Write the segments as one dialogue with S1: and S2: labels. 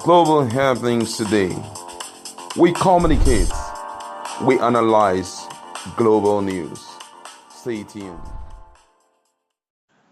S1: Global happenings today. We communicate, we analyze global news. Stay tuned.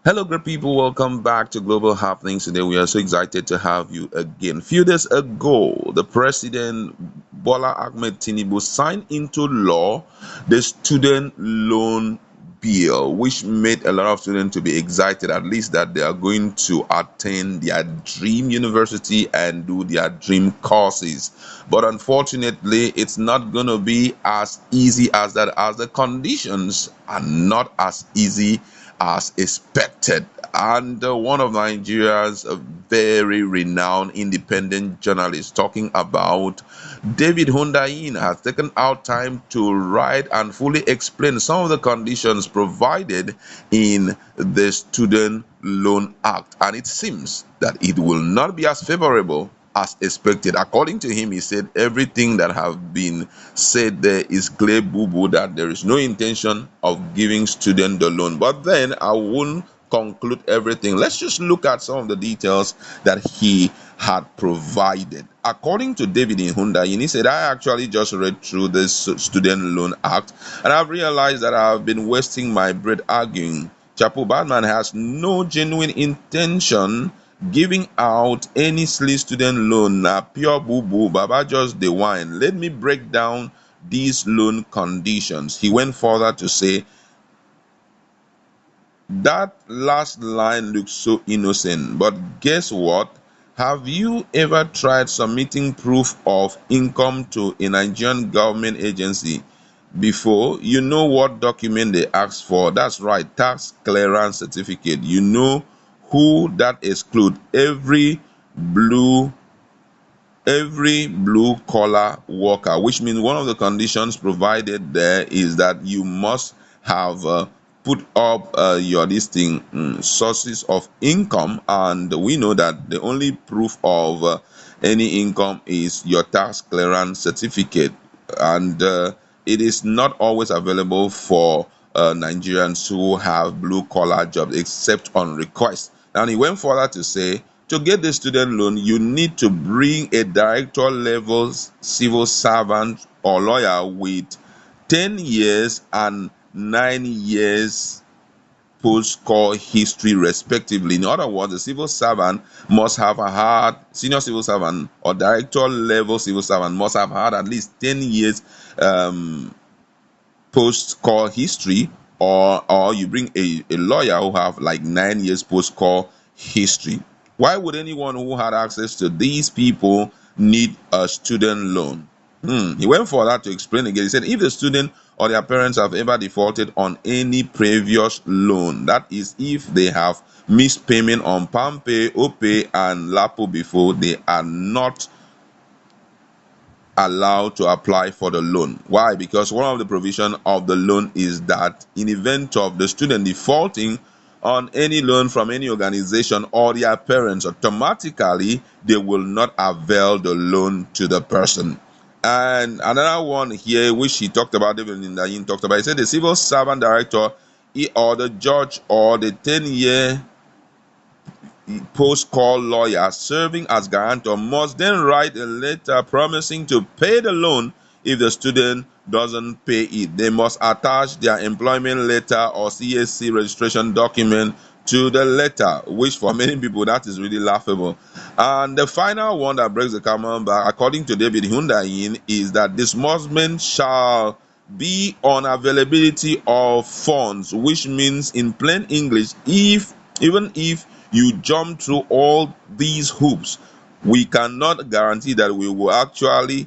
S1: Hello, great people. Welcome back to Global Happenings. Today, we are so excited to have you again. Few days ago, the President Bola Ahmed Tinubu signed into law the student loan bill, which made a lot of students to be excited, at least that they are going to attend their dream university and do their dream courses. But unfortunately, it's not going to be as easy as that, as the conditions are not as easy as expected. And one of Nigeria's very renowned independent journalists, talking about David Hundayin, has taken out time to write and fully explain some of the conditions provided in the Student Loan Act. And it seems that it will not be as favorable as expected. According to him, he said everything that have been said there is clear boo-boo, that there is no intention of giving student the loan. But then I won't conclude everything. Let's just look at some of the details that he had provided. According to David Hundayin, he said, I actually just read through this Student Loan Act and I've realized that I've been wasting my breath arguing. Chapo Badman has no genuine intention giving out any silly student loan. Na pure boo boo. Baba just the wine. Let me break down these loan conditions. He went further to say, that last line looks so innocent, but guess what? Have you ever tried submitting proof of income to a Nigerian government agency before? You know what document they ask for. That's right, tax clearance certificate. You know who that exclude. Blue blue collar worker, which means one of the conditions provided there is that you must have put up your sources of income, and we know that the only proof of any income is your tax clearance certificate, and it is not always available for Nigerians who have blue collar jobs except on request. And he went further to say, to get the student loan, you need to bring a director level civil servant or lawyer with 10 years and 9 years post-call history respectively. In other words, the civil servant must have had, senior civil servant or director level civil servant must have had at least 10 years post-call history, or you bring a lawyer who have like 9 years post-call history. Why would anyone who had access to these people need a student loan? He went further to explain again. He said, if the student or their parents have ever defaulted on any previous loan, that is, if they have missed payment on PAMPay, OPay, and LAPO before, they are not allowed to apply for the loan. Why? Because one of the provision of the loan is that in event of the student defaulting on any loan from any organization or their parents, automatically they will not avail the loan to the person. And another one here, which he talked about, David Ndayin talked about, he said the civil servant director or the judge or the 10-year post-call lawyer serving as guarantor must then write a letter promising to pay the loan if the student doesn't pay it. They must attach their employment letter or CAC registration document to the letter, which for many people that is really laughable. And the final one that breaks the common back, according to David Hundayin, is that disbursement shall be on availability of funds, which means in plain English, even if you jump through all these hoops, we cannot guarantee that we will actually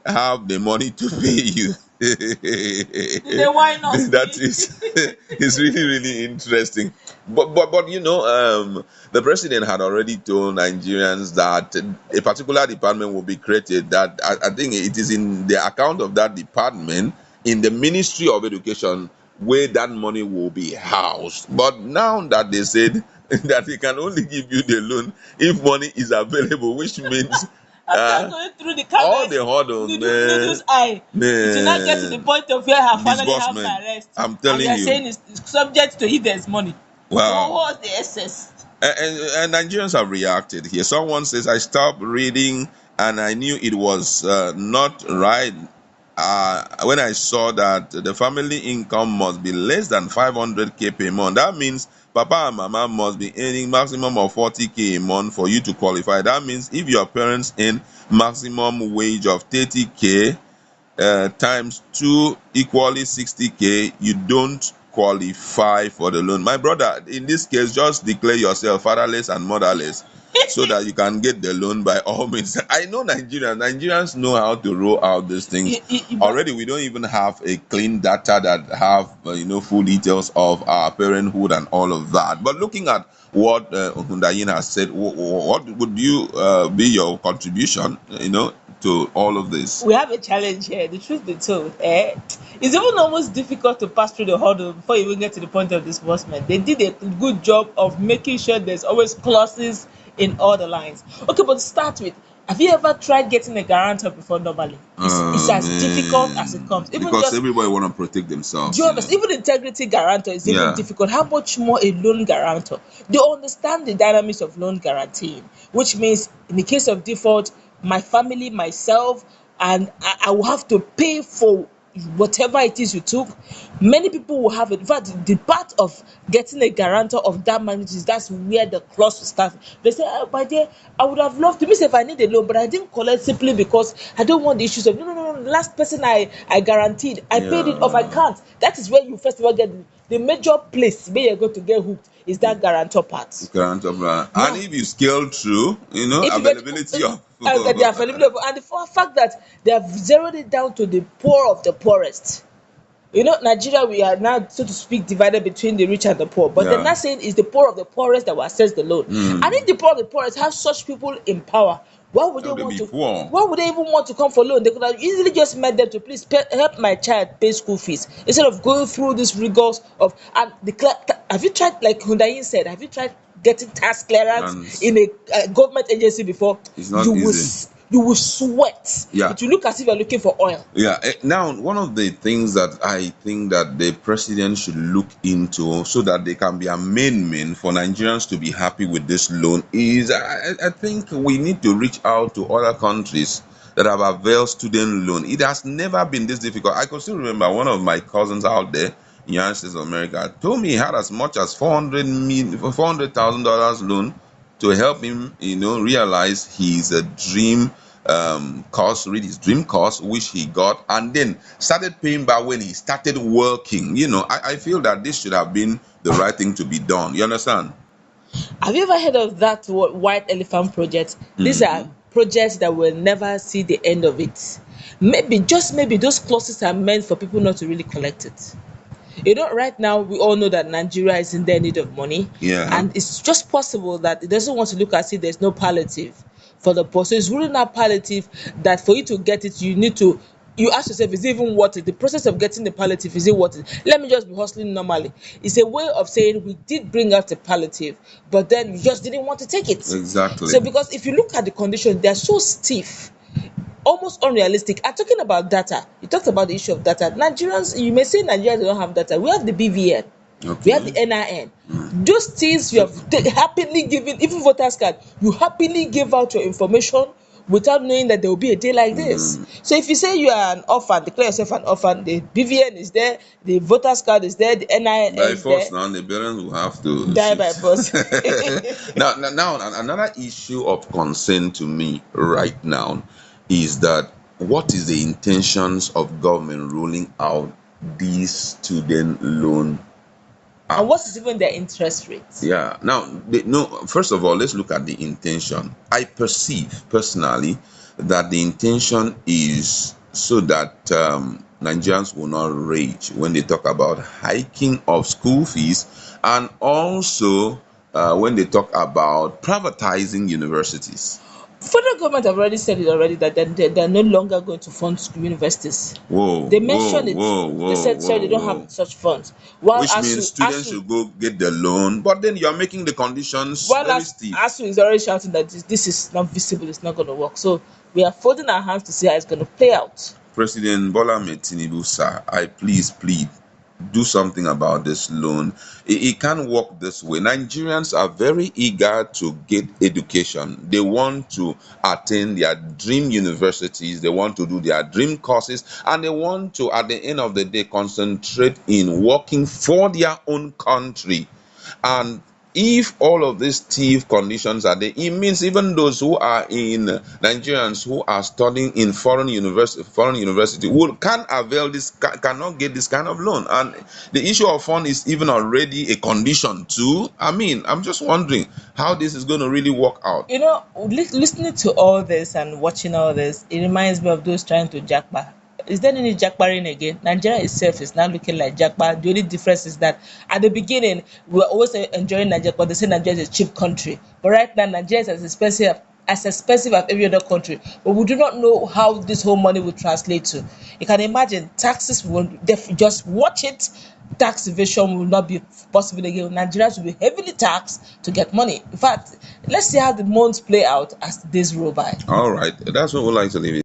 S1: have the money to pay you.
S2: Why not?
S1: That is it's really interesting. But the president had already told Nigerians that a particular department will be created. That I think it is in the account of that department in the Ministry of Education where that money will be housed. But now that they said that he can only give you the loan if money is available, which means
S2: after going through the
S1: all
S2: cameras,
S1: the hurdles,
S2: noodles eye, it did not get to the
S1: man,
S2: point of where her family house
S1: disbursement.
S2: arrest.
S1: I'm
S2: And
S1: telling
S2: they're
S1: you,
S2: saying it's subject to if there's money. So
S1: wow.
S2: what's the excess?
S1: And Nigerians have reacted here. Someone says, I stopped reading and I knew it was not right when I saw that the family income must be less than 500k per month. That means Papa and Mama must be earning maximum of 40k a month for you to qualify. That means if your parents earn maximum wage of 30k, times 2 equally 60k, you don't qualify for the loan. My brother, in this case, just declare yourself fatherless and motherless so that you can get the loan by all means. I know Nigerians know how to roll out these things. Already, we don't even have a clean data that have full details of our parenthood and all of that. But looking at what Hundayin has said, what would you be your contribution, to all of this?
S2: We have a challenge here. The truth be told, it's even almost difficult to pass through the hurdle before you even get to the point of disbursement. They did a good job of making sure there's always clauses in all the lines. Okay, but to start with, have you ever tried getting a guarantor before normally? It's as difficult as it comes.
S1: Even because everybody want to protect themselves.
S2: Do you understand? Even integrity guarantor is even difficult. How much more a loan guarantor? They understand the dynamics of loan guaranteeing, which means in the case of default, my family, myself, and I will have to pay for whatever it is you took. Many people will have it. In fact, the part of getting a guarantor of that magnitude, that's where the clause will start. They say, oh, my dear, I would have loved to miss if I need a loan, but I didn't collect simply because I don't want the issues of no. Last person I guaranteed, I paid it off, I can't. That is where you first of all get the major place where you're going to get hooked is that guarantor part.
S1: Guarantor part. And if you scale through, availability of
S2: the availability of, and the fact that they have zeroed it down to the poor of the poorest. Nigeria, we are now, so to speak, divided between the rich and the poor. But they're not saying it's the poor of the poorest that will access the loan. And if the poor of the poorest have such people in power, why would they want to? Why would they even want to come for loan? They could have easily just met them to please help my child pay school fees instead of going through this rigors of. And have you tried, like Hundayin said, have you tried getting tax clearance in a government agency before?
S1: It's not easy.
S2: You will sweat.
S1: Yeah.
S2: It will look as if you're looking for oil.
S1: Yeah. Now, one of the things that I think that the president should look into so that they can be amendment for Nigerians to be happy with this loan is I think we need to reach out to other countries that have availed student loan. It has never been this difficult. I can still remember one of my cousins out there in the United States of America told me he had as much as $400,000 loan to help him, realize his dream course, read his dream course, which he got, and then started paying back when he started working. I feel that this should have been the right thing to be done. You understand?
S2: Have you ever heard of that white elephant project? These are projects that will never see the end of it. Maybe, just maybe, those clauses are meant for people not to really collect it. Right now, we all know that Nigeria is in their need of money.
S1: Yeah.
S2: And it's just possible that it doesn't want to look as if there's no palliative for the poor. So it's really not palliative that for you to get it, you ask yourself, is it even worth it? The process of getting the palliative, is it worth it? Let me just be hustling normally. It's a way of saying we did bring out the palliative, but then you just didn't want to take it.
S1: Exactly.
S2: So because if you look at the conditions, they're so stiff, almost unrealistic. I'm talking about data. You talked about the issue of data. Nigerians, you may say Nigerians don't have data. We have the BVN. Okay. We have the NIN. Those things you have happily given, even voters card, you happily give out your information without knowing that there will be a day like this. So if you say you are an orphan, declare yourself an orphan, the BVN is there, the voters card is there, the NIN
S1: by
S2: is
S1: force
S2: there.
S1: Now the parents will have to
S2: die by force.
S1: now another issue of concern to me right now is that what is the intentions of government rolling out these student loan?
S2: And what is even their interest rates?
S1: Yeah. Now, first of all, let's look at the intention. I perceive personally that the intention is so that Nigerians will not rage when they talk about hiking of school fees, and also when they talk about privatizing universities.
S2: Federal government have already said it already that they're no longer going to fund school universities. They mentioned it. They said sorry, they don't have such funds.
S1: Which means students should go get the loan, but then you're making the conditions very steep.
S2: ASU is already shouting that this is not visible, it's not going to work. So we are folding our hands to see how it's going to play out.
S1: President Bola Tinubu, sir, I please plead do something about this loan. It can't work this way. Nigerians are very eager to get education. They want to attain their dream universities, they want to do their dream courses, and they want to, at the end of the day, concentrate in working for their own country. And if all of these thief conditions are there, it means even those who are in Nigerians who are studying in foreign university will can't avail this, cannot get this kind of loan. And the issue of fund is even already a condition too. I mean, I'm just wondering how this is going to really work out.
S2: Listening to all this and watching all this, it reminds me of those trying to jackpot. Is there any jackpotting again? Nigeria itself is now looking like jackpot. The only difference is that at the beginning we were always enjoying Nigeria, but they say Nigeria is a cheap country. But right now Nigeria is as expensive as every other country. But we do not know how this whole money will translate to. You can imagine taxes will just watch it. Tax evasion will not be possible again. Nigerians will be heavily taxed to get money. In fact, let's see how the months play out as the days roll by.
S1: All right, that's what we like to leave it.